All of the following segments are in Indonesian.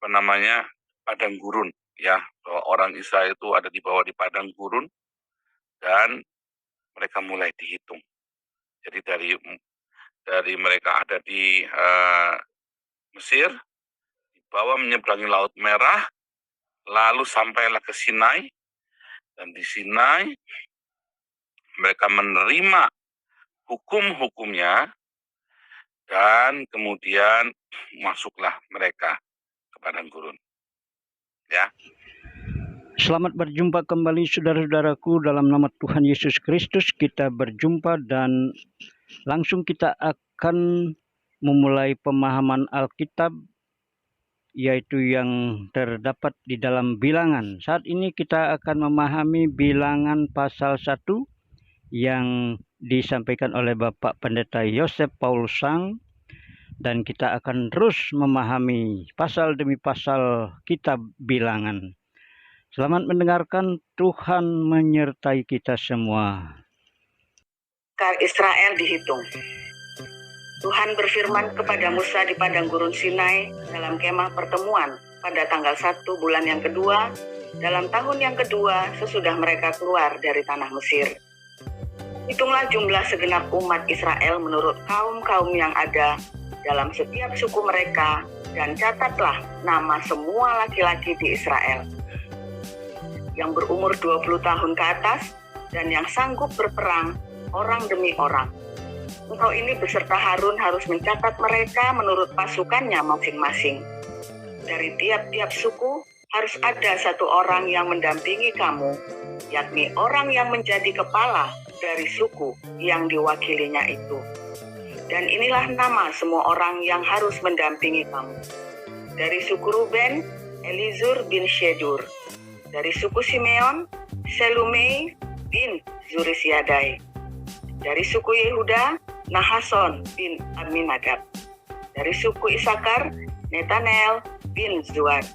padang gurun, ya, bahwa orang Israel itu ada di bawah di padang gurun dan mereka mulai dihitung. Jadi dari mereka ada di Mesir, dibawa menyeberangi Laut Merah, lalu sampailah ke Sinai, dan di Sinai mereka menerima hukum-hukumnya, dan kemudian masuklah mereka ke padang gurun. Ya. Selamat berjumpa kembali saudara-saudaraku, dalam nama Tuhan Yesus Kristus kita berjumpa dan langsung kita akan memulai pemahaman Alkitab, yaitu yang terdapat di dalam Bilangan. Saat ini kita akan memahami Bilangan pasal 1 yang disampaikan oleh Bapak Pendeta Yosef Paulus Sang, dan kita akan terus memahami pasal demi pasal kitab Bilangan. Selamat mendengarkan, Tuhan menyertai kita semua. Israel dihitung. Tuhan berfirman kepada Musa di padang gurun Sinai dalam kemah pertemuan pada tanggal 1 bulan yang kedua, dalam tahun yang kedua sesudah mereka keluar dari tanah Mesir. Hitunglah jumlah segenap umat Israel menurut kaum-kaum yang ada dalam setiap suku mereka, dan catatlah nama semua laki-laki di Israel yang berumur 20 tahun ke atas dan yang sanggup berperang orang demi orang. Engkau ini beserta Harun harus mencatat mereka menurut pasukannya masing-masing. Dari tiap-tiap suku harus ada satu orang yang mendampingi kamu, yakni orang yang menjadi kepala dari suku yang diwakilinya itu. Dan inilah nama semua orang yang harus mendampingi kamu. Dari suku Ruben, Elizur bin Shedur. Dari suku Simeon, Selumei bin Zurisiadai. Dari suku Yehuda, Nahason bin Aminadab. Dari suku Isakar, Netanel bin Zuad.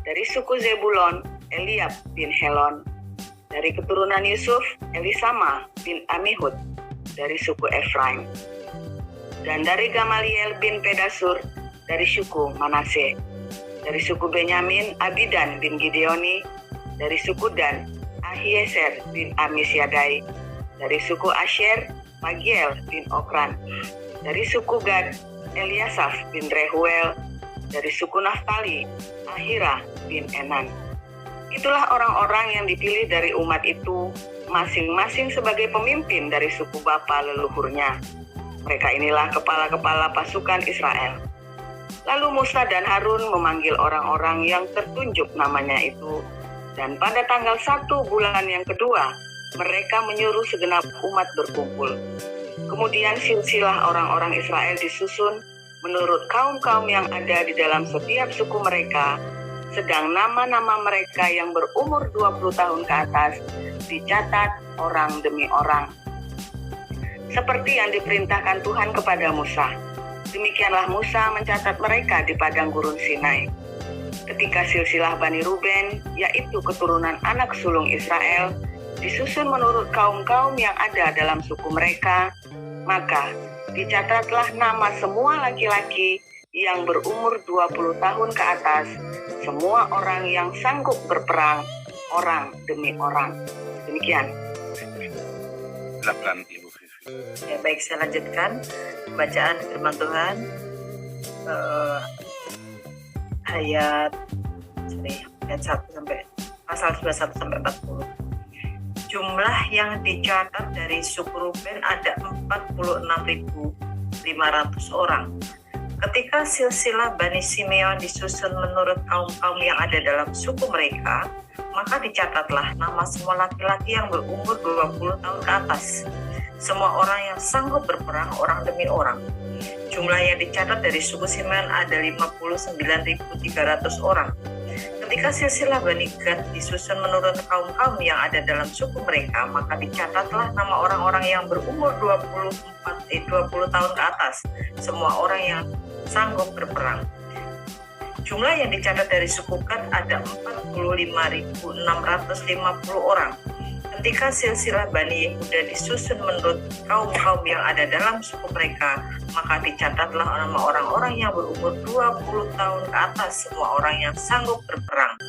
Dari suku Zebulon, Eliab bin Helon. Dari keturunan Yusuf, Elisama bin Amihud. Dari suku Efraim. Dan dari Gamaliel bin Pedasur, dari suku Manase. Dari suku Benyamin, Abidan bin Gideoni. Dari suku Dan, Ahieser bin Amisyadai. Dari suku Asher, Pagiel bin Okran. Dari suku Gad, Eliasaf bin Rehuel. Dari suku Naftali, Ahira bin Enan. Itulah orang-orang yang dipilih dari umat itu, masing-masing sebagai pemimpin dari suku bapa leluhurnya. Mereka inilah kepala-kepala pasukan Israel. Lalu Musa dan Harun memanggil orang-orang yang tertunjuk namanya itu, dan pada tanggal 1 bulan yang kedua, mereka menyuruh segenap umat berkumpul. Kemudian silsilah orang-orang Israel disusun menurut kaum-kaum yang ada di dalam setiap suku mereka, sedang nama-nama mereka yang berumur 20 tahun ke atas dicatat orang demi orang. Seperti yang diperintahkan Tuhan kepada Musa, demikianlah Musa mencatat mereka di padang gurun Sinai. Ketika silsilah Bani Ruben, yaitu keturunan anak sulung Israel, disusun menurut kaum-kaum yang ada dalam suku mereka, maka dicatatlah nama semua laki-laki yang berumur 20 tahun ke atas, semua orang yang sanggup berperang, orang demi orang. Demikian. Silakan Ibu Vivi. Ya, baik, saya lanjutkan bacaan firman Tuhan. Ayat 1 sampai pasal 21 sampai 40. Jumlah yang dicatat dari suku Ruben ada 46.500 orang. Ketika silsilah Bani Simeon disusun menurut kaum-kaum yang ada dalam suku mereka, maka dicatatlah nama semua laki-laki yang berumur 20 tahun ke atas, semua orang yang sanggup berperang orang demi orang. Jumlah yang dicatat dari suku Simeon ada 59.300 orang. Ketika silsilah Bani Gad disusun menurut kaum-kaum yang ada dalam suku mereka, maka dicatatlah nama orang-orang yang berumur 20 tahun ke atas, semua orang yang sanggup berperang. Jumlah yang dicatat dari suku Gad ada 45.650 orang. Ketika silsilah Bani Yehuda disusun menurut kaum-kaum yang ada dalam suku mereka, maka dicatatlah nama orang-orang yang berumur 20 tahun ke atas, semua orang yang sanggup berperang.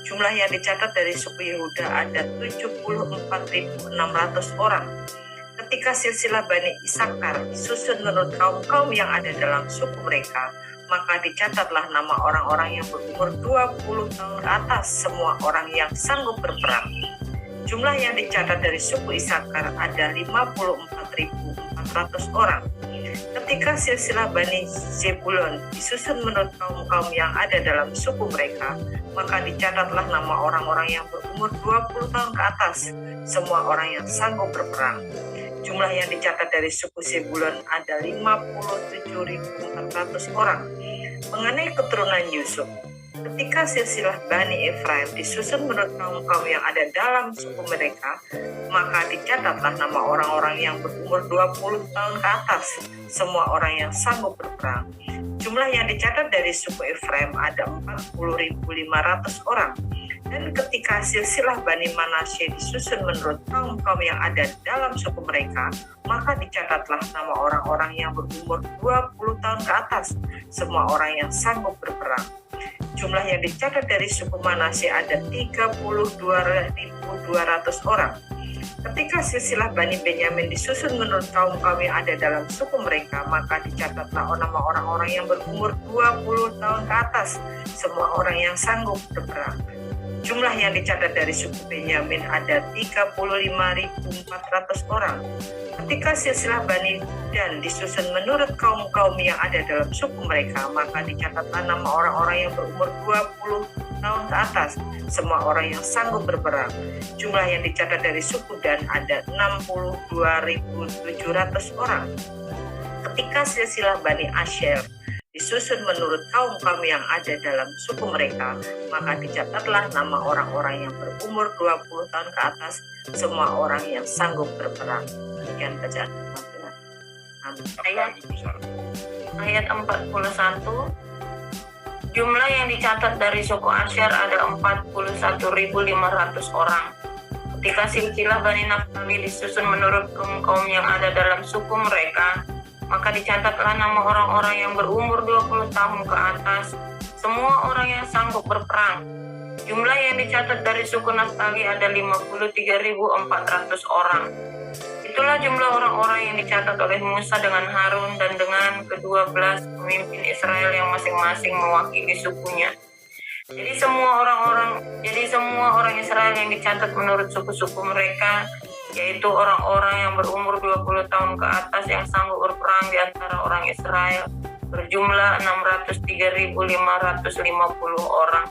Jumlah yang dicatat dari suku Yehuda ada 74.600 orang. Ketika silsilah Bani Isakar disusun menurut kaum-kaum yang ada dalam suku mereka, maka dicatatlah nama orang-orang yang berumur 20 tahun ke atas, semua orang yang sanggup berperang. Jumlah yang dicatat dari suku Isakar ada 54.400 orang. Ketika silsilah Bani Zebulon disusun menurut kaum-kaum yang ada dalam suku mereka, maka dicatatlah nama orang-orang yang berumur 20 tahun ke atas, semua orang yang sanggup berperang. Jumlah yang dicatat dari suku Zebulon ada 57.400 orang. Mengenai keturunan Yusuf, ketika silsilah Bani Efraim disusun menurut kaum-kaum yang ada dalam suku mereka, maka dicatatlah nama orang-orang yang berumur 20 tahun ke atas, semua orang yang sanggup berperang. Jumlah yang dicatat dari suku Efraim ada 40.500 orang. Dan ketika silsilah Bani Manasye disusun menurut kaum-kaum yang ada dalam suku mereka, maka dicatatlah nama orang-orang yang berumur 20 tahun ke atas, semua orang yang sanggup berperang. Jumlah yang dicatat dari suku Manasye ada 32.200 orang. Ketika silsilah Bani Benyamin disusun menurut kaum-kaum yang ada dalam suku mereka, maka dicatatlah nama orang-orang yang berumur 20 tahun ke atas, semua orang yang sanggup berperang. Jumlah yang dicatat dari suku Benyamin ada 35.400 orang. Ketika silsilah Bani Dan disusun menurut kaum-kaum yang ada dalam suku mereka, maka dicatatlah nama orang-orang yang berumur 20 tahun ke atas, semua orang yang sanggup berperang. Jumlah yang dicatat dari suku Dan ada 62.700 orang. Ketika silsilah Bani Asher disusun menurut kaum-kaum yang ada dalam suku mereka, maka dicatatlah nama orang-orang yang berumur 20 tahun ke atas, semua orang yang sanggup berperang. Demikian bacaan ayat 41. Jumlah yang dicatat dari suku Asher ada 41.500 orang. Ketika silsilah Bani Naftali disusun menurut kaum-kaum yang ada dalam suku mereka, maka dicatatlah nama orang-orang yang berumur 20 tahun ke atas, semua orang yang sanggup berperang. Jumlah yang dicatat dari suku Naftali ada 53.400 orang. Itulah jumlah orang-orang yang dicatat oleh Musa dengan Harun dan dengan ke-12 pemimpin Israel yang masing-masing mewakili sukunya. Jadi semua orang Israel yang dicatat menurut suku-suku mereka, yaitu orang-orang yang berumur 20 tahun ke atas yang sanggup berperang di antara orang Israel, berjumlah 603.550 orang.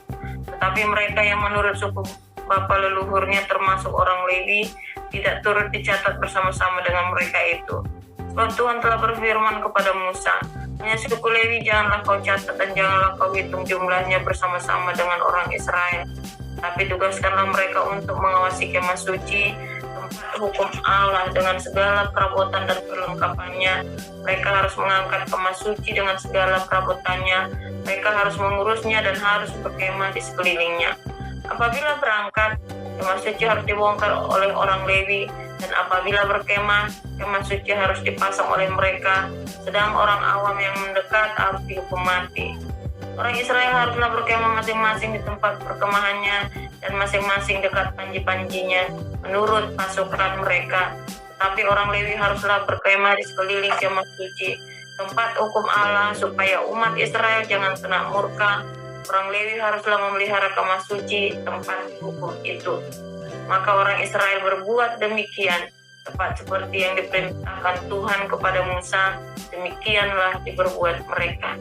Tetapi mereka yang menurut suku bapa leluhurnya termasuk orang Lewi tidak turut dicatat bersama-sama dengan mereka itu. Sebab Tuhan telah berfirman kepada Musa, hanya suku Lewi janganlah kau catat dan janganlah kau hitung jumlahnya bersama-sama dengan orang Israel. Tapi tugaskanlah mereka untuk mengawasi kemah suci, hukum Allah dengan segala perabotan dan perlengkapannya. Mereka harus mengangkat kemah suci dengan segala perabotannya. Mereka harus mengurusnya dan harus berkemah di sekelilingnya. Apabila berangkat, kemah suci harus dibongkar oleh orang Lewi, dan apabila berkemah, kemah suci harus dipasang oleh mereka, sedang orang awam yang mendekat harus dihukum mati. Orang Israel haruslah berkemah masing-masing di tempat perkemahannya dan masing-masing dekat panji-panjinya menurut pasukan mereka. Tetapi orang Lewi haruslah berkemah di sekeliling kemah suci, tempat hukum Allah, supaya umat Israel jangan kena murka. Orang Lewi haruslah memelihara kemah suci, tempat hukum itu. Maka orang Israel berbuat demikian, tepat seperti yang diperintahkan Tuhan kepada Musa, demikianlah diperbuat mereka.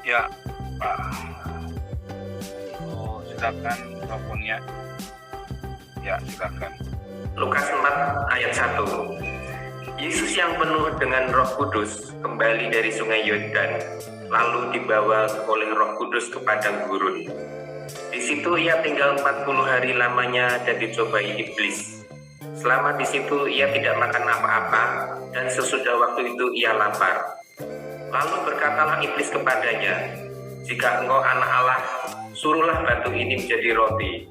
Ya, Pak. Silakan mikrofonnya. Ya, silakan. Lukas 4 ayat 1. Yesus yang penuh dengan Roh Kudus kembali dari sungai Yordan, lalu dibawa oleh Roh Kudus ke padang gurun. Di situ ia tinggal 40 hari lamanya dan dicobai iblis. Selama di situ ia tidak makan apa-apa, dan sesudah waktu itu ia lapar. Lalu berkatalah iblis kepadanya, "Jika engkau anak Allah, suruhlah batu ini menjadi roti."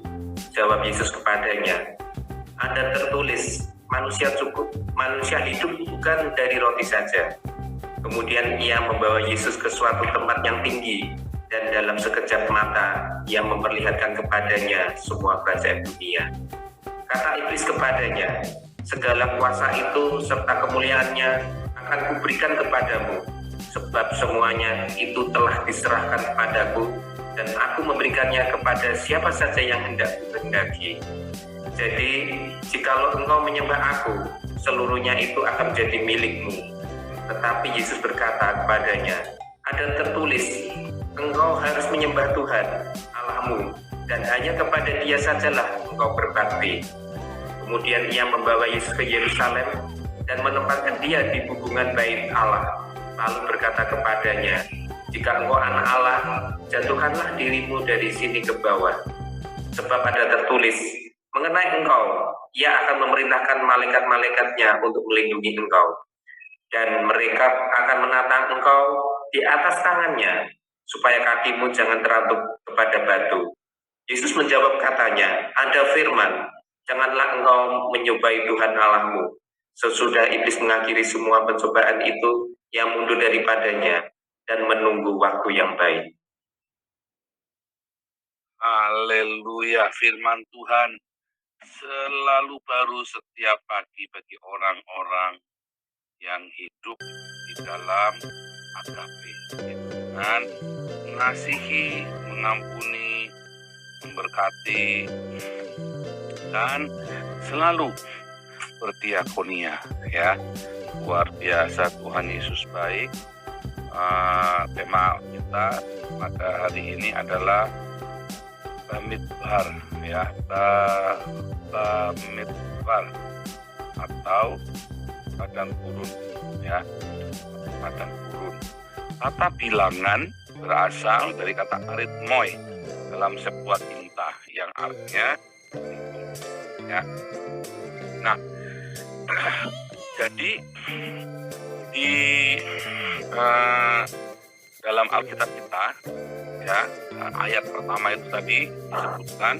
Jawab Yesus kepadanya, ada tertulis, manusia hidup bukan dari roti saja. Kemudian ia membawa Yesus ke suatu tempat yang tinggi, dan dalam sekejap mata ia memperlihatkan kepadanya semua kerajaan dunia. Kata iblis kepadanya, segala kuasa itu serta kemuliaannya akan kuberikan kepadamu, sebab semuanya itu telah diserahkan kepadaku, dan aku memberikannya kepada siapa saja yang hendak kukehendaki. Jadi, jikalau engkau menyembah aku, seluruhnya itu akan menjadi milikmu. Tetapi Yesus berkata kepadanya, ada tertulis, engkau harus menyembah Tuhan, Allahmu, dan hanya kepada Dia sajalah engkau berbakti. Kemudian ia membawa Yesus ke Yerusalem dan menempatkan Dia di hubungan bait Allah. Lalu berkata kepadanya, jika engkau anak Allah, jatuhkanlah dirimu dari sini ke bawah. Sebab ada tertulis, mengenai engkau, Ia akan memerintahkan malaikat-malaikatnya untuk melindungi engkau. Dan mereka akan menatang engkau di atas tangannya, supaya kakimu jangan terantuk kepada batu. Yesus menjawab katanya, ada firman, janganlah engkau mencobai Tuhan Allahmu. Sesudah iblis mengakhiri semua pencobaan itu, ia mundur daripadanya dan menunggu waktu yang baik. Haleluya, firman Tuhan selalu baru setiap pagi bagi orang-orang yang hidup di dalam agape, dengan mengasihi, mengampuni, memberkati, dan selalu berdiakonia, ya. Luar biasa, Tuhan Yesus baik. Tema kita pada hari ini adalah Bamidbar, ya, Bamidbar atau padang gurun, ya, padang gurun. Kata bilangan berasal dari kata aritmoi dalam Septuaginta yang artinya hitung, ya. Nah, jadi di dalam Alkitab kita, ya, ayat pertama itu tadi disebutkan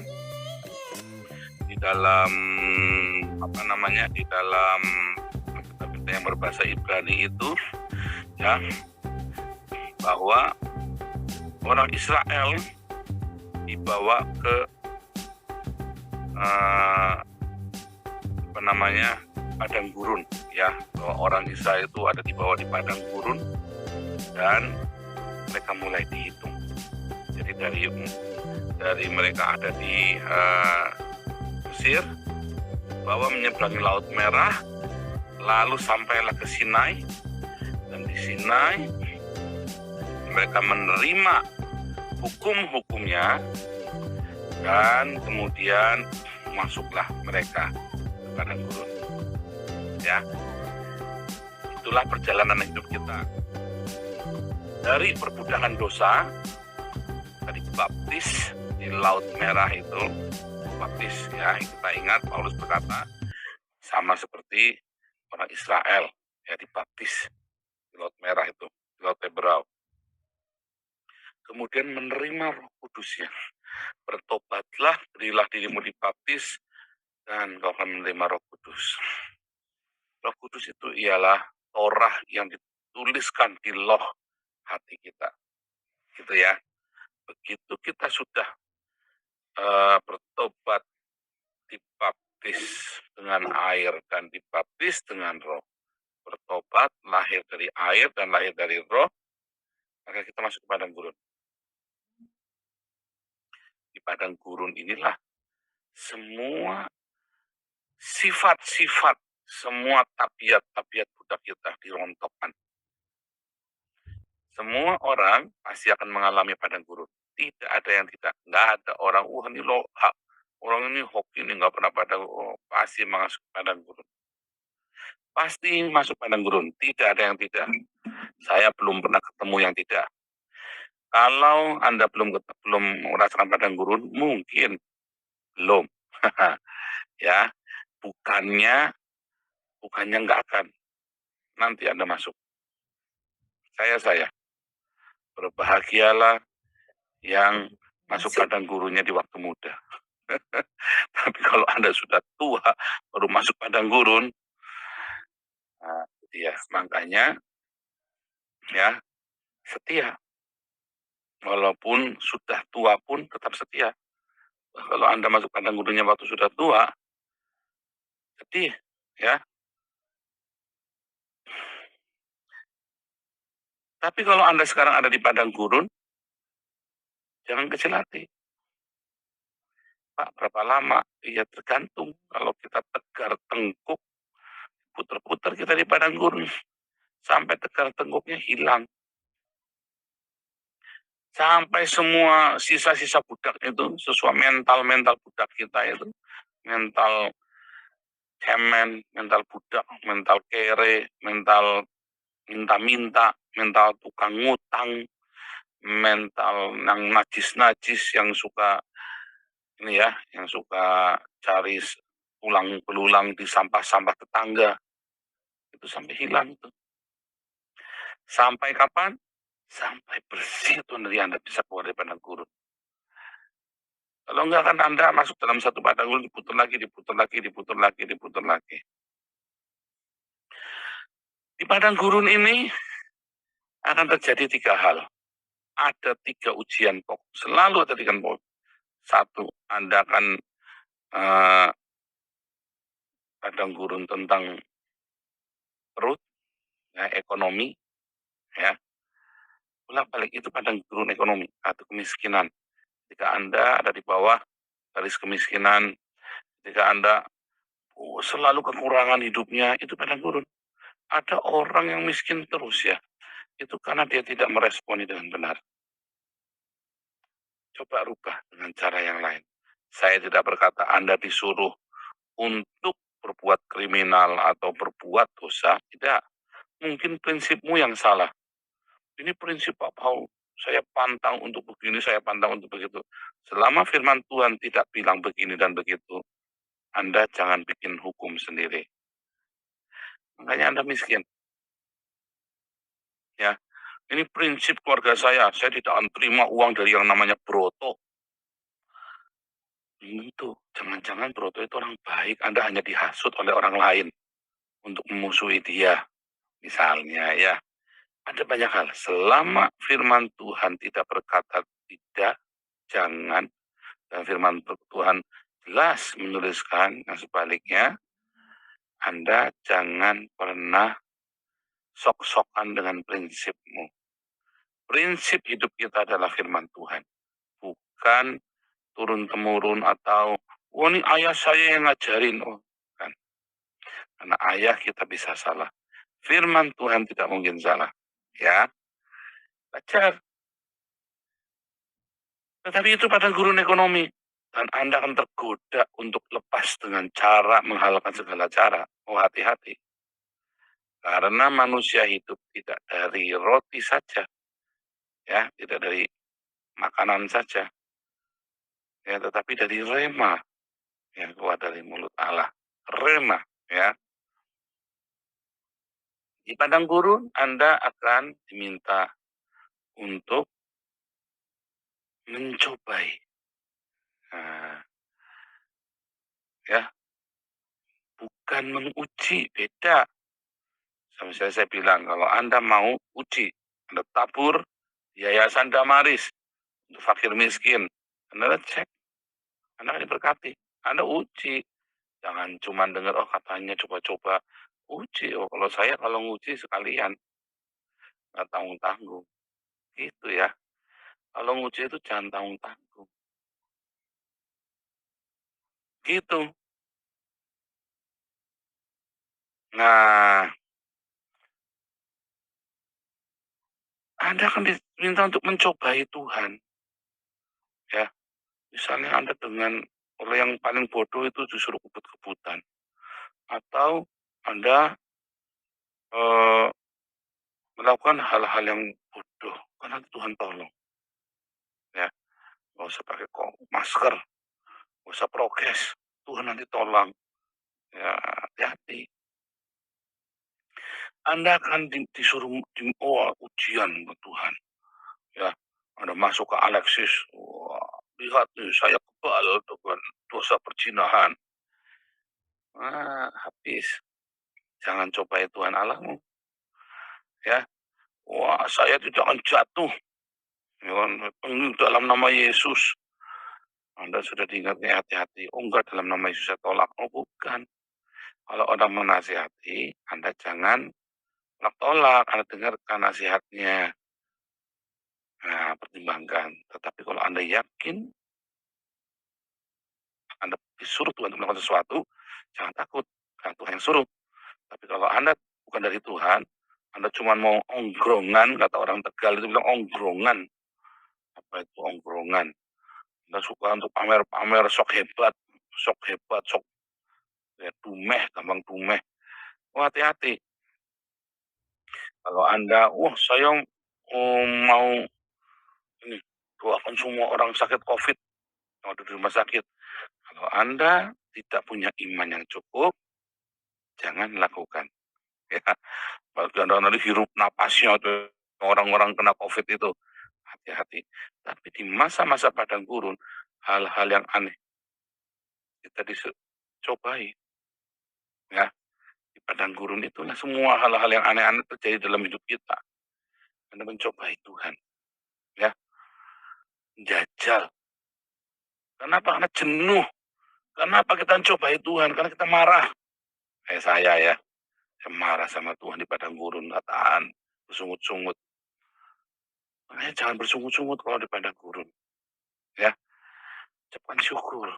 di dalam di dalam Alkitab kita yang berbahasa Ibrani itu, ya, bahwa orang Israel dibawa ke padang gurun, ya. Bahwa orang Israel itu ada dibawa di padang gurun dan mereka mulai dihitung. Jadi dari mereka ada di Mesir, bahwa menyeberangi Laut Merah, lalu sampailah ke Sinai, dan di Sinai mereka menerima hukum-hukumnya, dan kemudian masuklah mereka ke padang gurun, ya. Itulah perjalanan hidup kita dari perbudakan dosa, dari baptis di Laut Merah itu, baptis, ya. Kita ingat Paulus berkata sama seperti orang Israel, ya, dibaptis di Laut Merah itu, di Laut Teberau. Kemudian menerima Roh Kudusnya. Bertobatlah, berilah dirimu dibaptis, dan kau akan menerima Roh Kudus. Roh Kudus itu ialah Torah yang dituliskan di loh hati kita, gitu ya. Begitu kita sudah bertobat, dibaptis dengan air dan dibaptis dengan Roh, bertobat, lahir dari air dan lahir dari Roh, maka kita masuk ke padang gurun. Di padang gurun inilah semua sifat-sifat, semua tabiat-tabiat budak kita dirontokkan. Semua orang pasti akan mengalami padang gurun. Tidak ada yang tidak. Nggak ada orang, ini loh, orang ini hoki ini nggak pernah padang gurun. Pasti masuk padang gurun. Pasti masuk padang gurun. Tidak ada yang tidak. Saya belum pernah ketemu yang tidak. Kalau Anda belum merasakan padang gurun, mungkin belum. Ya, bukannya nggak akan. Nanti Anda masuk. Saya. Berbahagialah yang masuk padang gurunnya di waktu muda. Tapi kalau Anda sudah tua, baru masuk padang gurun, nah, ya, makanya ya setia. Walaupun sudah tua pun tetap setia. Kalau Anda masuk padang gurunnya waktu sudah tua, sedih, ya. Tapi kalau Anda sekarang ada di padang gurun, jangan kecil hati. Pak, berapa lama? Ya tergantung. Kalau kita tegar tengkuk, putar-putar kita di padang gurun. Sampai tegar tengkuknya hilang. Sampai semua sisa-sisa budak itu, sesuai mental budak kita itu, mental cemen, mental budak, mental kere, mental minta-minta, mental tukang ngutang, mental yang najis-najis, yang suka ini ya, yang suka cari pulang belulang di sampah-sampah tetangga, itu sampai hilang itu. Sampai kapan? Sampai bersih tuh dari Anda bisa keluar dari padang gurun. Kalau enggak kan Anda masuk dalam satu padang gurun, diputar lagi, diputar lagi, diputar lagi, diputar lagi. Di padang gurun ini akan terjadi 3 hal. Ada 3 ujian pokok. Selalu ada 3 pokok. 1, Anda akan padang gurun tentang perut, ya, ekonomi, ya. Bolak-balik itu padang gurun ekonomi atau kemiskinan. Ketika Anda ada di bawah garis kemiskinan, ketika Anda selalu kekurangan hidupnya, itu padang gurun. Ada orang yang miskin terus ya, itu karena dia tidak meresponi dengan benar. Coba rubah dengan cara yang lain. Saya tidak berkata Anda disuruh untuk berbuat kriminal atau berbuat dosa, tidak. Mungkin prinsipmu yang salah. Ini prinsip Pak Paul, saya pantang untuk begini, saya pantang untuk begitu. Selama firman Tuhan tidak bilang begini dan begitu, Anda jangan bikin hukum sendiri. Makanya Anda miskin. Ya, ini prinsip keluarga saya tidak akan terima uang dari yang namanya Broto. Itu, jangan-jangan Broto itu orang baik, Anda hanya dihasut oleh orang lain untuk memusuhi dia. Misalnya ya, ada banyak hal. Selama firman Tuhan tidak berkata tidak, jangan. Dan firman Tuhan jelas menuliskan yang sebaliknya, Anda jangan pernah sok-sokan dengan prinsipmu. Prinsip hidup kita adalah firman Tuhan. Bukan turun-temurun atau, oh ini ayah saya yang ngajarin. Oh, kan. Karena ayah kita bisa salah. Firman Tuhan tidak mungkin salah. Ya, belajar. Tetapi itu padang gurun ekonomi. Dan Anda akan tergoda untuk lepas dengan cara menghalalkan segala cara. Oh, hati-hati. Karena manusia hidup tidak dari roti saja. Ya, tidak dari makanan saja. Ya, tetapi dari rema yang keluar dari mulut Allah. Rema, ya. Di padang gurun Anda akan diminta untuk mencobai. Nah, ya, bukan menguji, beda. Misalnya saya bilang, kalau Anda mau uji, Anda tabur Yayasan Damaris untuk fakir miskin, Anda cek, Anda akan diberkati. Anda uji, jangan cuma dengar, oh katanya coba-coba. Uji, oh kalau nguji sekalian, nggak tanggung-tanggung. Gitu ya. Kalau nguji itu jangan tanggung-tanggung. Gitu. Nah, Anda akan diminta untuk mencobai Tuhan. Ya, misalnya Anda dengan orang yang paling bodoh itu disuruh kebut-kebutan. Atau Anda melakukan hal-hal yang bodoh, karena Tuhan tolong. Ya, nggak usah pakai masker, nggak usah prokes, Tuhan nanti tolong. Ya, hati-hati. Anda akan disuruh ujian ke Tuhan. Ya, Anda masuk ke Alexis, wah, lihat nih saya kebal Tuhan. dosa perzinahan. Habis. Jangan cobai Tuhan Allahmu. Ya. Wah, saya tidak akan jatuh. Ya kan, dalam nama Yesus. Anda sudah diingatkan hati-hati. Oh enggak, dalam nama Yesus saya tolak. Oh bukan. Kalau orang menasihati, Anda jangan tolak. Anda dengarkan nasihatnya. Nah, pertimbangkan. Tetapi kalau Anda yakin, Anda disuruh Tuhan untuk melakukan sesuatu, jangan takut. Karena Tuhan yang suruh. Tapi kalau Anda bukan dari Tuhan, Anda cuma mau ongkrongan, kata orang Tegal itu bilang ongkrongan. Apa itu ongkrongan? Anda suka untuk pamer-pamer, sok hebat, sok ya, dumeh, gampang dumeh. Oh, hati-hati. Kalau Anda, saya mau ini, doakan semua orang sakit COVID yang ada di rumah sakit. Kalau Anda tidak punya iman yang cukup, jangan lakukan. Ya, bagi Anda nanti hirup napasnya tuh orang-orang kena COVID itu, hati-hati. Tapi di masa-masa padang gurun, hal-hal yang aneh kita dicobai. Ya, di padang gurun itulah semua hal-hal yang aneh-aneh terjadi dalam hidup kita. Anda mencobai Tuhan. Ya, jajal. Kenapa? Karena jenuh. Kenapa kita mencobai Tuhan? Karena kita marah. Saya ya, saya marah sama Tuhan di padang gurun, tahan, bersungut-sungut. Makanya jangan bersungut-sungut kalau di padang gurun. Ya, ucapan syukur.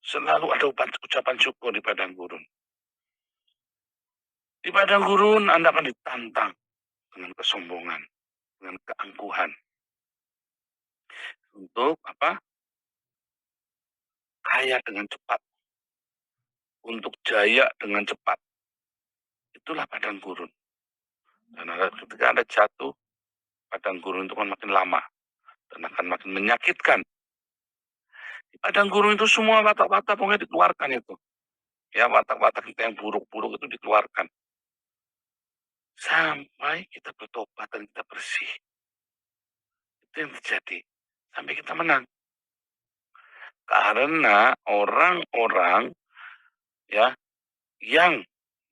Selalu ada ucapan syukur di padang gurun. Di padang gurun Anda akan ditantang dengan kesombongan, dengan keangkuhan. Untuk apa? Kaya dengan cepat. Untuk jaya dengan cepat. Itulah padang gurun. Dan ketika Anda jatuh, padang gurun itu akan makin lama. Dan akan makin menyakitkan. Di padang gurun itu semua watak-watak pokoknya dikeluarkan itu. Ya, watak-watak kita yang buruk-buruk itu dikeluarkan. Sampai kita bertobat dan kita bersih. Itu yang terjadi. Sampai kita menang. Karena orang-orang ya yang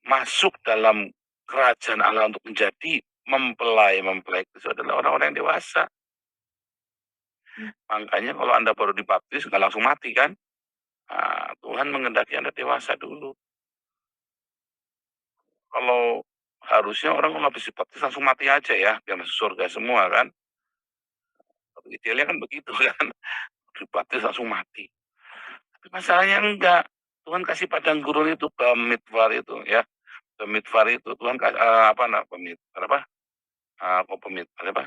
masuk dalam kerajaan Allah untuk menjadi mempelai itu adalah orang-orang yang dewasa. Makanya kalau Anda baru dibaptis nggak langsung mati kan? Nah, Tuhan mengendaki Anda dewasa dulu. Kalau harusnya orang kalau habis dibaptis langsung mati aja ya, biar masuk surga semua kan? Tapi idealnya kan begitu kan? Dibaptis langsung mati. Tapi masalahnya enggak. Tuhan kasih padang gurun itu, Bamidbar itu ya. Bamidbar itu Tuhan kasih Bamidbar apa? Kok Bamidbar apa?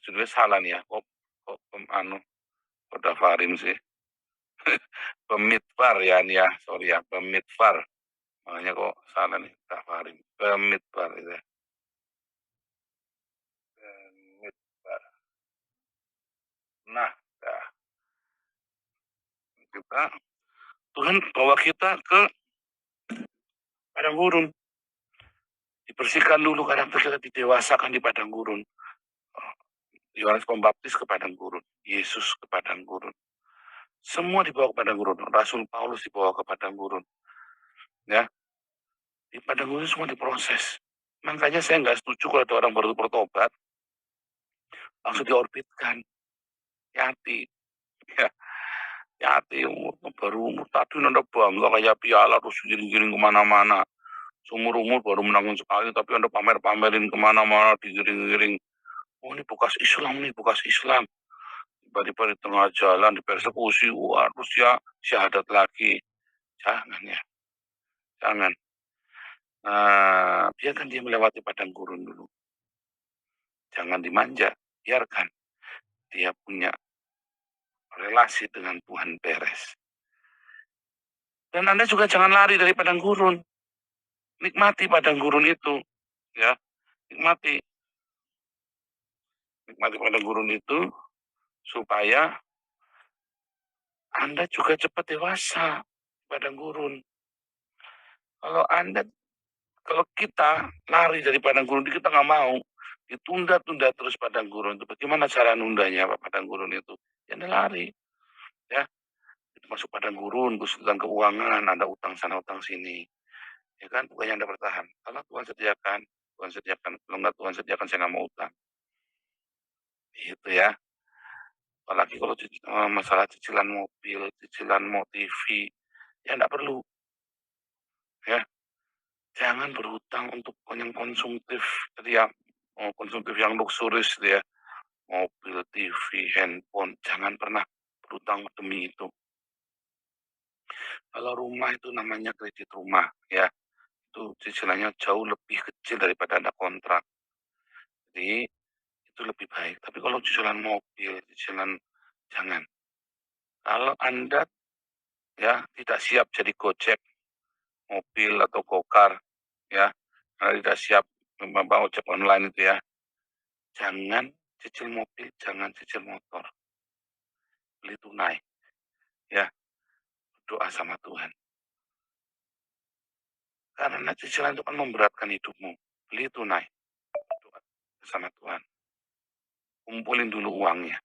Judulnya salah nih ya. Kok Dafarim sih. Bamidbar ya nih ya, sorry ya, Bamidbar. Makanya kok salah nih, Dafarim. Bamidbar itu ya. Bamidbar. Nah, Tuhan bawa kita ke padang gurun. Dibersihkan dulu karakter kita, didewasakan di padang gurun. Yohanes Pembaptis ke padang gurun, Yesus ke padang gurun. Semua dibawa ke padang gurun. Rasul Paulus dibawa ke padang gurun. Ya, di padang gurun semua diproses. Makanya saya nggak setuju kalau ada orang baru bertobat langsung diorbitkan. Hati, ya, hati baru umur tadi Anda bangga kayak piala terus giring-giring kemana-mana. Seumur umur baru menanggung sekali, tapi Anda pamer-pamerin kemana-mana, digiring-giring. Oh, ini bekas Islam nih, bekas Islam. Tiba-tiba di tengah jalan dipersekusi, terus ya syahadat lagi. Jangan ya, jangan. Biarkan dia melewati padang gurun dulu. Jangan dimanja, biarkan dia punya relasi dengan Tuhan beres. Dan Anda juga jangan lari dari padang gurun. Nikmati padang gurun itu, ya, nikmati padang gurun itu supaya Anda juga cepat dewasa padang gurun. Kalau kita lari dari padang gurun, kita nggak mau, ditunda-tunda terus padang gurun itu. Bagaimana cara nundanya Pak padang gurun itu? Ya Anda lari. ya. Itu masuk padang gurun, kesulitan keuangan, ada utang sana, utang sini. Ya kan, bukannya Anda bertahan. Kalau Tuhan sediakan, Tuhan sediakan. Kalau nggak Tuhan sediakan, saya nggak mau utang. Gitu ya. Apalagi kalau masalah cicilan mobil, cicilan mau TV, ya nggak perlu. Ya, jangan berhutang untuk yang konsumtif, tadi ya, konsumtif yang luxurious gitu ya. Mobil, TV, handphone, jangan pernah berhutang demi itu. Kalau rumah itu namanya kredit rumah, ya. Itu cicilannya jauh lebih kecil daripada Anda kontrak. Jadi itu lebih baik. Tapi kalau cicilan mobil, cicilan jangan. Kalau Anda ya tidak siap jadi Gojek, mobil atau Gokar, ya, Anda tidak siap membawa ojek online itu ya, jangan cicil mobil, jangan cicil motor, beli tunai, ya, doa sama Tuhan. Karena cicilan itu kan memberatkan hidupmu, beli tunai, doa sama Tuhan. Kumpulin dulu uangnya.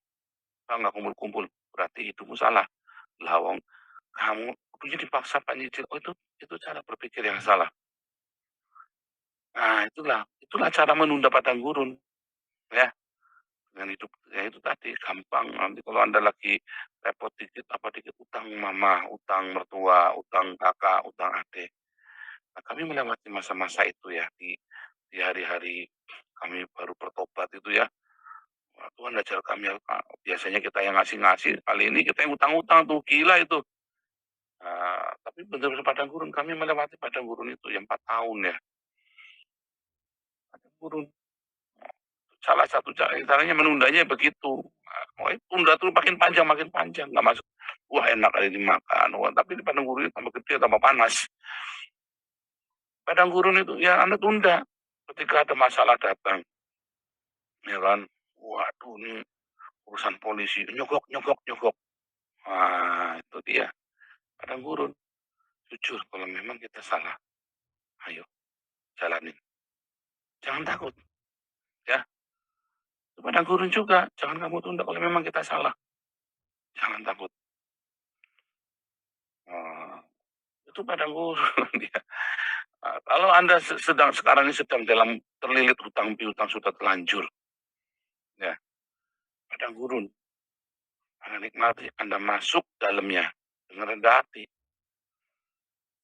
Kalau nggak kumpul-kumpul, berarti hidupmu salah. Lawang, kamu punya dipaksa Pak nyicil. Oh itu cara berpikir yang salah. Nah itulah cara menunda padang gurun. Ya, dengan hidup ya itu tadi gampang. Nanti kalau Anda lagi repot dikit apa dikit utang mama, utang mertua, utang kakak, utang adik. Nah, kami melewati masa-masa itu ya di hari-hari kami baru bertobat itu ya. Wah, Tuhan ajar kami, biasanya kita yang ngasih-ngasih, kali ini kita yang utang-utang tuh, gila itu. Tapi benar-benar padang gurun, kami melewati padang gurun itu yang 4 tahun ya. Padang gurun. Salah satu caranya menundanya begitu. Tunda tuh makin panjang, nggak masuk. Wah enak kali dimakan, wah, tapi di padang gurun itu tambah gede, tambah panas. Padang gurun itu ya Anda tunda. Ketika ada masalah datang, ya kan, waduh ini urusan polisi, nyogok. Wah itu dia, padang gurun. Jujur kalau memang kita salah, ayo jalanin. Jangan takut, ya. Itu padang gurun juga, jangan kamu tunda kalau memang kita salah. Jangan takut. Itu padang gurun ya. Kalau Anda sekarang ini sedang dalam terlilit hutang piutang sudah terlanjur, ya, padang gurun. Anda nikmati, Anda masuk dalamnya dengan rendah hati.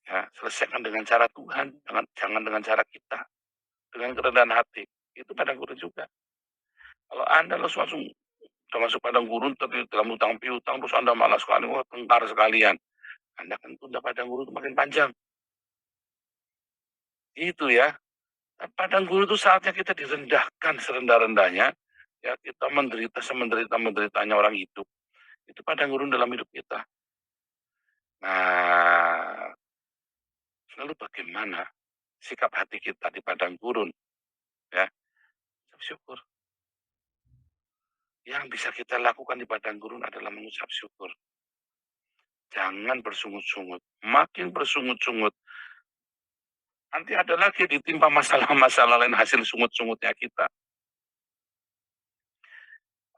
Ya, selesaikan dengan cara Tuhan, jangan dengan cara kita. Dengan kerendahan hati. Itu padang gurun juga. Kalau Anda langsung sudah masuk padang gurun terlilit dalam hutang piutang, terus Anda malas sekali, wah tengkar sekalian. Anda akan tunda padang gurun itu makin panjang. Itu ya. Padang gurun itu saatnya kita direndahkan serendah-rendahnya. Ya, kita menderita semenderita-menderitanya orang hidup. Itu padang gurun dalam hidup kita. Nah, lalu bagaimana sikap hati kita di padang gurun? Ya, syukur. Yang bisa kita lakukan di padang gurun adalah mengucap syukur. Jangan bersungut-sungut. Makin bersungut-sungut, nanti ada lagi ditimpa masalah-masalah lain hasil sungut-sungutnya kita.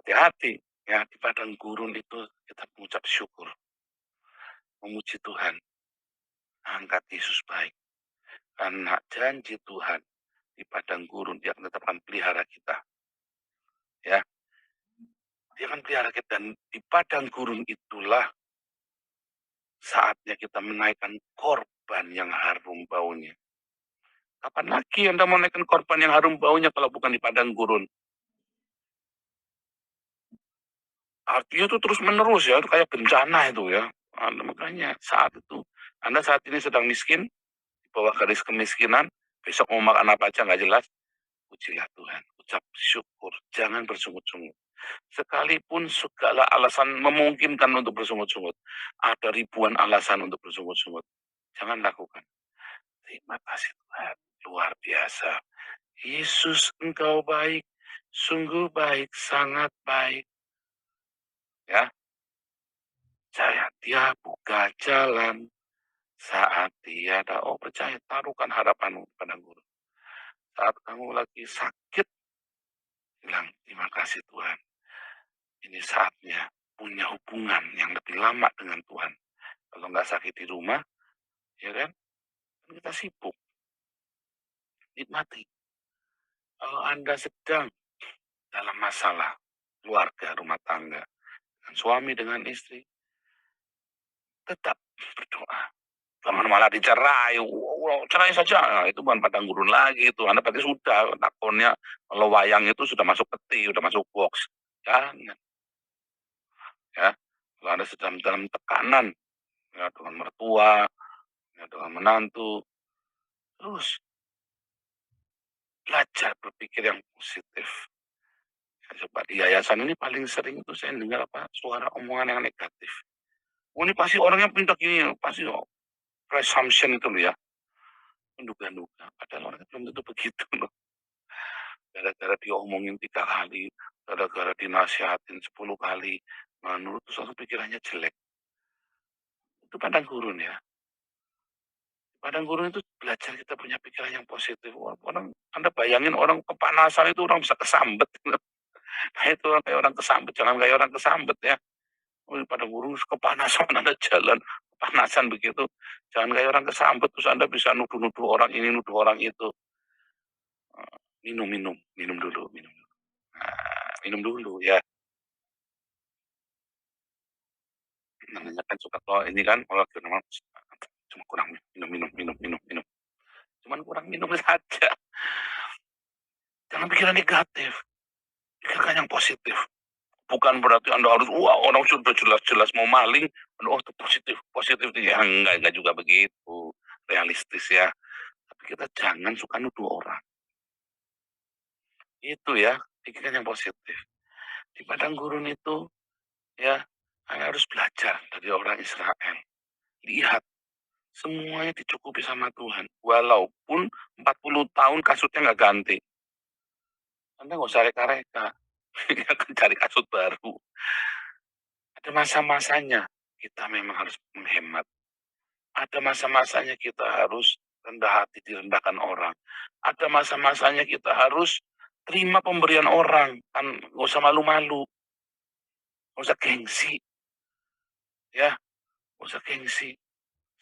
Hati-hati ya, di padang gurun itu kita mengucap syukur. Memuji Tuhan. Angkat Yesus baik. Karena janji Tuhan di padang gurun dia akan tetapkan pelihara kita. Ya. Dia akan pelihara kita, dan di padang gurun itulah saatnya kita menaikkan korban yang harum baunya. Kapan lagi Anda mau naikkan korban yang harum baunya kalau bukan di padang gurun? Artinya itu terus menerus ya, itu kayak bencana itu ya. Makanya saat itu, Anda saat ini sedang miskin, di bawah garis kemiskinan, besok mau makan apa aja nggak jelas, pujilah Tuhan, ucap syukur, jangan bersungut-sungut. Sekalipun segala alasan memungkinkan untuk bersungut-sungut, ada ribuan alasan untuk bersungut-sungut, jangan lakukan. Terima kasih Tuhan, luar biasa. Yesus engkau baik, sungguh baik, sangat baik. Ya, dia buka jalan saat tiada. Oh percaya, taruhkan harapanmu pada Guru. Saat kamu lagi sakit, bilang terima kasih Tuhan. Ini saatnya punya hubungan yang lebih lama dengan Tuhan. Kalau nggak sakit di rumah, ya kan kita sibuk. Nikmati. Kalau Anda sedang dalam masalah keluarga, rumah tangga, dengan suami, dengan istri, tetap berdoa. Jangan malah dicerai, cerai saja. Nah, itu bukan padang gurun lagi itu. Anda berarti sudah takonnya kalau wayang itu sudah masuk peti, sudah masuk box. Jangan. Ya, kalau Anda sedang dalam tekanan, ya, dengan mertua, ya, dengan menantu, terus belajar berpikir yang positif. Ya, coba di yayasan ini paling sering itu saya dengar suara omongan yang negatif. Oh, ini pasti orangnya pintar gini, pasti presumption itu loh ya, menduga-duga. Padahal orangnya belum tentu begitu loh. Gara-gara diomongin 3 kali, gara-gara dinasihatin 10 kali, menurut terus langsung pikirannya jelek. Itu padang gurun ya. Padang gurun itu belajar kita punya pikiran yang positif. Orang, Anda bayangin orang kepanasan itu orang bisa kesambet. Nah itu orang kayak orang kesambet, jangan kayak orang kesambet ya. Oh, padang gurun kepanasan Anda jalan, kepanasan begitu. Jangan kayak orang kesambet, terus Anda bisa nuduh-nuduh orang ini, nuduh orang itu. Minum dulu. Nah, minum dulu ya. Namanya kan suka ini kan kalau cuma kurang minum. Cuman kurang minum saja. Jangan pikiran negatif. Pikirkan yang positif. Bukan berarti Anda harus, orang sudah jelas-jelas mau maling, itu positif. Ya, enggak juga begitu. Realistis ya. Tapi kita jangan suka nuduh orang. Itu ya, pikirkan yang positif. Di padang gurun itu, ya, Anda harus belajar dari orang Israel. Lihat, semuanya dicukupi sama Tuhan. Walaupun 40 tahun kasutnya nggak ganti. Anda nggak usah reka-reka. Akan cari kasut baru. Ada masa-masanya kita memang harus menghemat. Ada masa-masanya kita harus rendah hati, direndahkan orang. Ada masa-masanya kita harus terima pemberian orang. Kan nggak usah malu-malu. Nggak usah gengsi. Ya, nggak usah gengsi.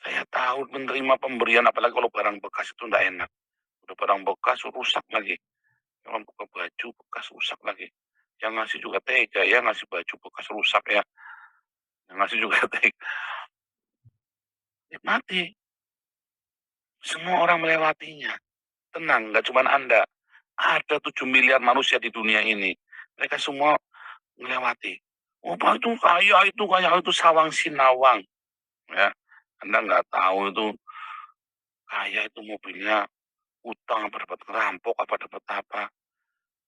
Saya tahu menerima pemberian, apalagi kalau barang bekas itu nggak enak. Udah barang bekas rusak lagi. Kalau buka baju bekas rusak lagi. Yang ngasih juga tega ya, ngasih baju bekas rusak ya. Yang ngasih juga tega. Nikmati. Semua orang melewatinya. Tenang, nggak cuma Anda. Ada 7 miliar manusia di dunia ini. Mereka semua melewati. Oh, Pak, itu kaya itu sawang sinawang. Ya, Anda nggak tahu itu kaya itu mobilnya utang apa dapat ngerampok apa dapat apa.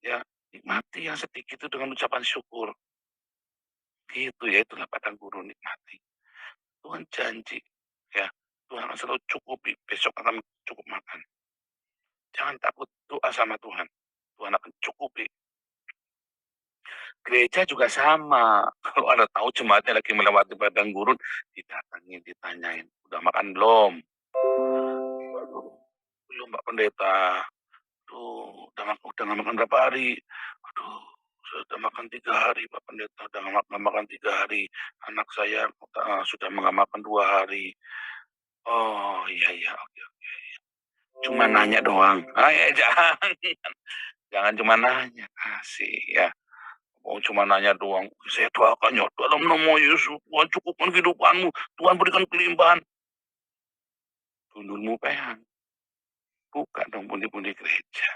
Ya, nikmati yang sedikit itu dengan ucapan syukur. Gitu ya, itulah padang gurun, nikmati. Tuhan janji, ya, Tuhan akan selalu cukupi, besok akan cukup makan. Jangan takut, doa sama Tuhan. Tuhan akan cukupi. Gereja juga sama. Kalau Anda tahu jemaatnya lagi melewati padang gurun, didatangin, ditanyain, udah makan belum? Aduh, belum Pak Pendeta. Tuh, udah nggak makan berapa hari? Aduh, sudah makan 3 hari Pak Pendeta, udah nggak makan 3 hari. Anak saya sudah nggak makan 2 hari. Oh iya, oke. Cuma nanya doang. Ya, jangan cuma nanya, kasih ya. Oh, cuma nanya doang. Saya doakan ya dalam nama Yesus, Tuhan cukupkan kehidupanmu, Tuhan berikan kelimpahan. Tundulmu pehan. Buka dong pundi-pundi gereja.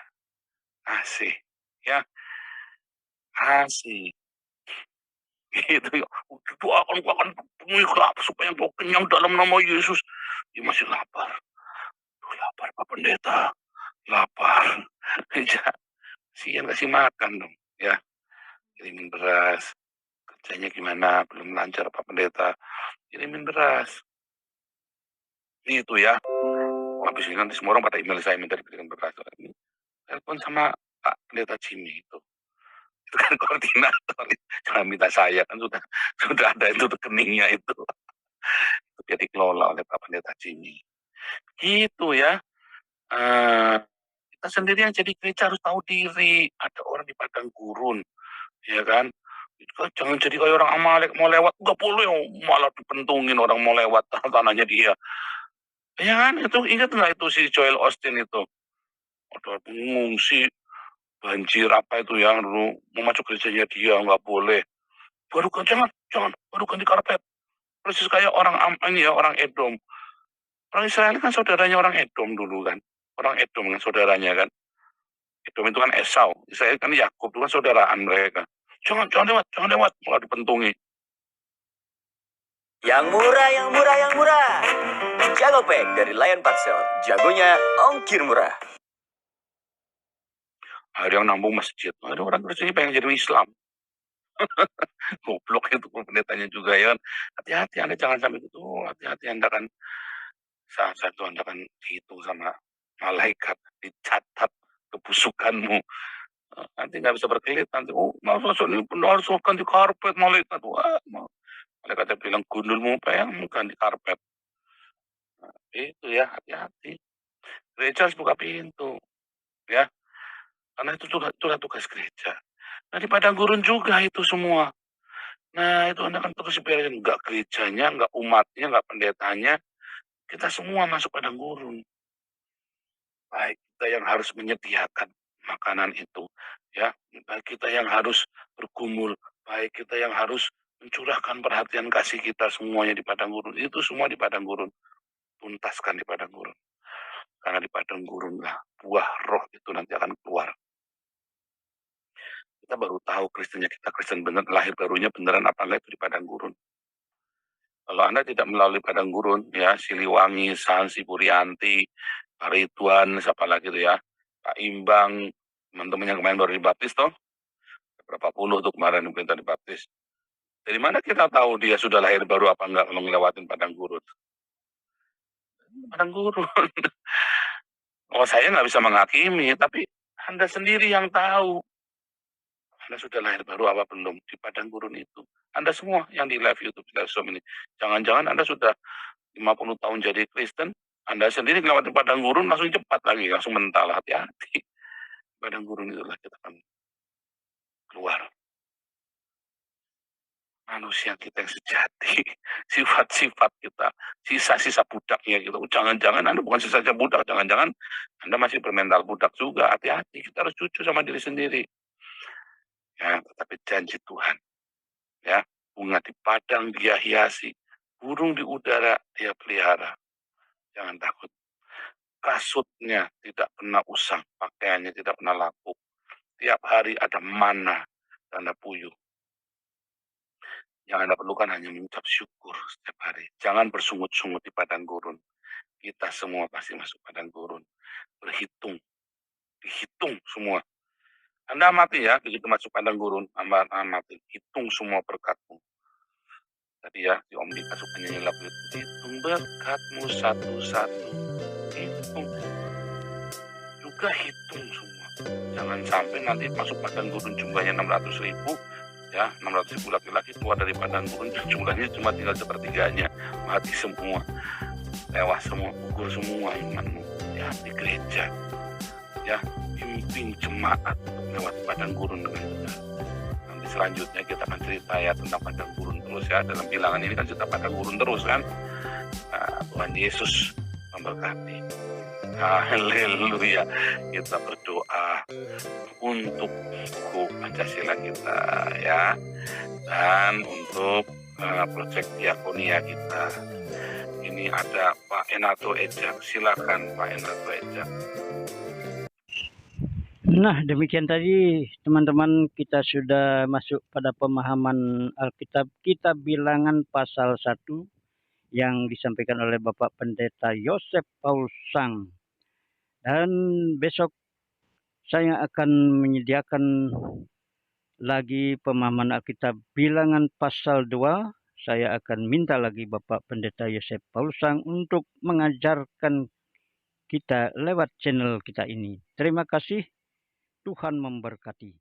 Kasih ya, kasih. Gitu ya. Doakan kau akan penuhi lapar supaya kau kenyang dalam nama Yesus. Dia masih lapar. Lapar Pak Pendeta. Lapar. Ya, siang kasih makan dong ya. Kirimin beras. Kerjanya gimana? Belum lancar Pak Pendeta. Kirimin beras. Itu ya. Habis ini nanti semua orang pada email saya minta diberikan beras. Ini telepon sama Pak Pendeta Jimmy itu. Itu kan koordinator. Jangan minta saya kan sudah ada itu rekeningnya itu. Itu dia dikelola oleh Pak Pendeta Jimmy. Gitu ya. Kita sendiri yang jadi gereja harus tahu diri. Ada orang di padang gurun, ya kan? jangan jadi kayak orang Amalek mau lewat, nggak boleh, malah dipentungin orang mau lewat tanahnya dia. Ya kan, itu ingat nggak itu si Joel Osteen itu? Ada pengungsi banjir apa itu yang dulu mau masuk gerejanya dia nggak boleh. Baru kan jangan baru ganti karpet. Persis kayak orang ini ya orang Edom. Orang Israel kan saudaranya orang Edom dulu kan. Orang Edom kan saudaranya kan. Edom itu kan Esau. Israel kan Yakub itu kan saudaraan mereka. Jangan lewat, malah dipentungi. Yang murah. Jago Pack dari Lion Parcel. Jagonya ongkir murah. Ada yang nambung masjid. Ada orang Kristen pengen jadi Islam. Goblok itu pendetanya juga ya. Hati-hati Anda jangan sampai gitu. Hati-hati Anda kan saat satu Anda kan dihitung sama malaikat, dicatat kebusukanmu. Nanti nggak bisa berkelit nanti. Masa ini benar harus ganti karpet malaikat. Wah, malaikatnya bilang gundulmu pengen ganti karpet. Nah, itu ya hati-hati. Gereja harus buka pintu, ya. Karena itu tugas gereja. Nah di padang gurun juga itu semua. Nah itu Anda kan terus biarin, nggak gerejanya, nggak umatnya, nggak pendetanya. Kita semua masuk padang gurun. Baik kita yang harus menyediakan makanan itu, ya. Baik kita yang harus bergumul, baik kita yang harus mencurahkan perhatian kasih kita semuanya di padang gurun. Itu semua di padang gurun. Tuntaskan di padang gurun. Karena di padang gurun lah buah roh itu nanti akan keluar. Kita baru tahu Kristennya kita Kristen bener, lahir barunya beneran apa enggak itu di padang gurun. Kalau Anda tidak melalui padang gurun, ya Siliwangi, Sansi, Purianti, Pak Ridwan, siapa lagi itu ya, Pak Imbang, teman-teman yang kemarin baru dibaptis toh, berapa puluh tuh kemarin yang perintah dibaptis. Dari mana kita tahu dia sudah lahir baru apa enggak kalau ngelewatin padang gurun? Padang gurun. Oh saya nggak bisa menghakimi, tapi Anda sendiri yang tahu. Anda sudah lahir baru apa belum di padang gurun itu. Anda semua yang di live YouTube live Zoom ini. Jangan-jangan Anda sudah 50 tahun jadi Kristen, Anda sendiri melewati padang gurun langsung cepat lagi, langsung mental. Hati-hati. Padang gurun itulah kita akan keluar. Manusia kita yang sejati, sifat-sifat kita, sisa-sisa budaknya gitu. Jangan-jangan Anda bukan sisa-sisa budak, jangan-jangan Anda masih bermental budak juga. Hati-hati, kita harus jujur sama diri sendiri. Ya, tetapi janji Tuhan, ya, bunga di padang dia hiasi, burung di udara dia pelihara. Jangan takut. Kasutnya tidak pernah usang, pakaiannya tidak pernah lapuk. Tiap hari ada mana tanda puyuh. Yang Anda perlukan hanya mengucap syukur setiap hari. Jangan bersungut-sungut di padang gurun. Kita semua pasti masuk padang gurun. Berhitung, dihitung semua. Anda amati ya, begitu masuk padang gurun, amati, hitung semua berkatmu. Tadi ya, si Om Dika suka nyanyi lagu itu. Hitung berkatmu satu-satu. Hitung. Juga hitung semua. Jangan sampai nanti masuk padang gurun jumlahnya 600.000. Ya, 600.000 laki-laki keluar dari padang gurun, jumlahnya cuma tinggal sepertiganya. Mati semua. Tewas semua, gugur semua imanmu. Ya, di gereja. Ya, pimpin jemaat lewat padang gurun dengan benar. Nanti selanjutnya kita akan cerita ya tentang padang gurun terus ya. Dalam bilangan ini kan cerita padang gurun terus kan. Nah, Tuhan Yesus memberkati. Haleluya. Kita berdoa untuk buku Pancasila kita ya. Dan untuk proyek diakonia kita. Ini ada Pak Enato Ejak. Silakan Pak Enato Ejak. Nah, demikian tadi teman-teman, kita sudah masuk pada pemahaman Alkitab kita bilangan pasal 1 yang disampaikan oleh Bapak Pendeta Yosef Paul Sang. Dan besok saya akan menyediakan lagi pemahaman Alkitab bilangan pasal 2. Saya akan minta lagi Bapak Pendeta Yosef Paul Sang untuk mengajarkan kita lewat channel kita ini. Terima kasih. Tuhan memberkati.